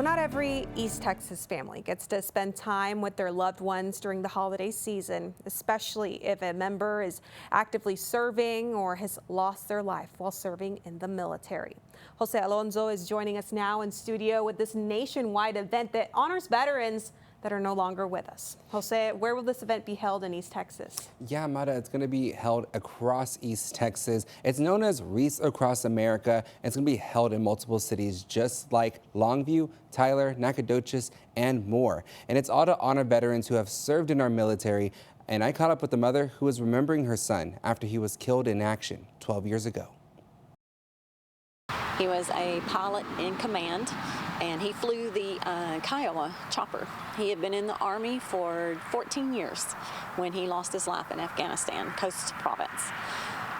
Well, not every East Texas family gets to spend time with their loved ones during the holiday season, especially if a member is actively serving or has lost their life while serving in the military. Jose Alonso is joining us now in studio with this nationwide event that honors veterans that are no longer with us. Jose, where will this event be held in East Texas? Yeah, Mata, it's going to be held across East Texas. It's known as Wreaths Across America. It's going to be held in multiple cities just like Longview, Tyler, Nacogdoches, and more. And it's all to honor veterans who have served in our military. And I caught up with a mother who was remembering her son after he was killed in action 12 years ago. He was a pilot in command, and he flew the Kiowa chopper. He had been in the Army for 14 years when he lost his life in Afghanistan, Coast Province.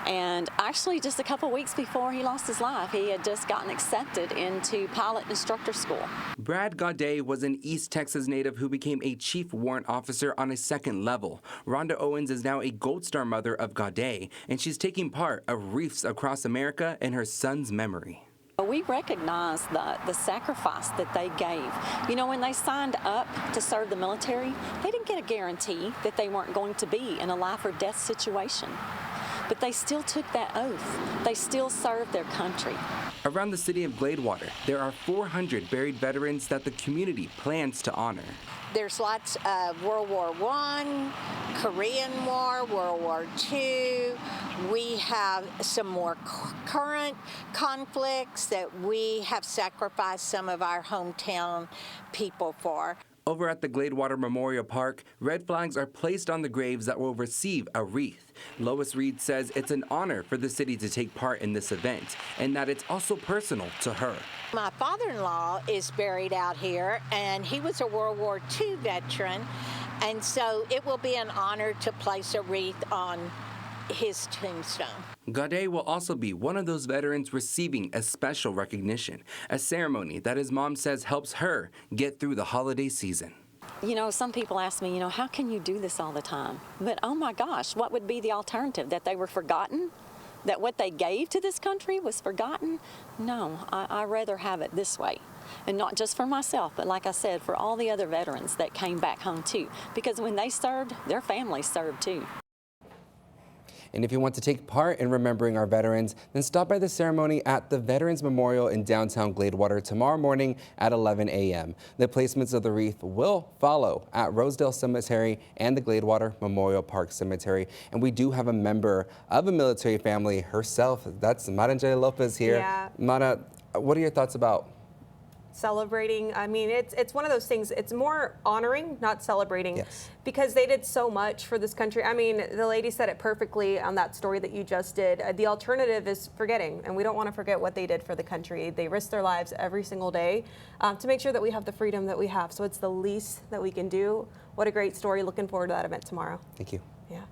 And actually, just a couple weeks before he lost his life, he had just gotten accepted into pilot instructor school. Brad Gaudet was an East Texas native who became a chief warrant officer on a second level. Rhonda Owens is now a Gold Star mother of Gaudet, and she's taking part of Wreaths Across America in her son's memory. We recognize the sacrifice that they gave. You know, when they signed up to serve the military, they didn't get a guarantee that they weren't going to be in a life or death situation. But they still took that oath. They still served their country. Around the city of Gladewater, there are 400 buried veterans that the community plans to honor. There's lots of World War I, Korean War, World War II. We have some more current conflicts that we have sacrificed some of our hometown people for. Over at the Gladewater Memorial Park, red flags are placed on the graves that will receive a wreath. Lois Reed says it's an honor for the city to take part in this event, and that it's also personal to her. My father-in-law is buried out here, and he was a World War II veteran, and so it will be an honor to place a wreath on his tombstone. Gaudet will also be one of those veterans receiving a special recognition, a ceremony that his mom says helps her get through the holiday season. You know, some people ask me, how can you do this all the time? But oh my gosh, what would be the alternative? That they were forgotten? That what they gave to this country was forgotten? No, I'd rather have it this way. And not just for myself, but like I said, for all the other veterans that came back home too. Because when they served, their families served too. And if you want to take part in remembering our veterans, then stop by the ceremony at the Veterans Memorial in downtown Gladewater tomorrow morning at 11 a.m. The placements of the wreath will follow at Rosedale Cemetery and the Gladewater Memorial Park Cemetery. And we do have a member of a military family herself. That's Mara Lopez here. Yeah. Mara, what are your thoughts about Celebrating? I mean, it's one of those things. It's more honoring, not celebrating, Yes. because they did so much for this country. I mean, the lady said it perfectly on that story that you just did. The alternative is forgetting, and we don't want to forget what they did for the country. They risk their lives every single day to make sure that we have the freedom that we have. So it's the least that we can do. What a great story. Looking forward to that event tomorrow. Thank you. Yeah.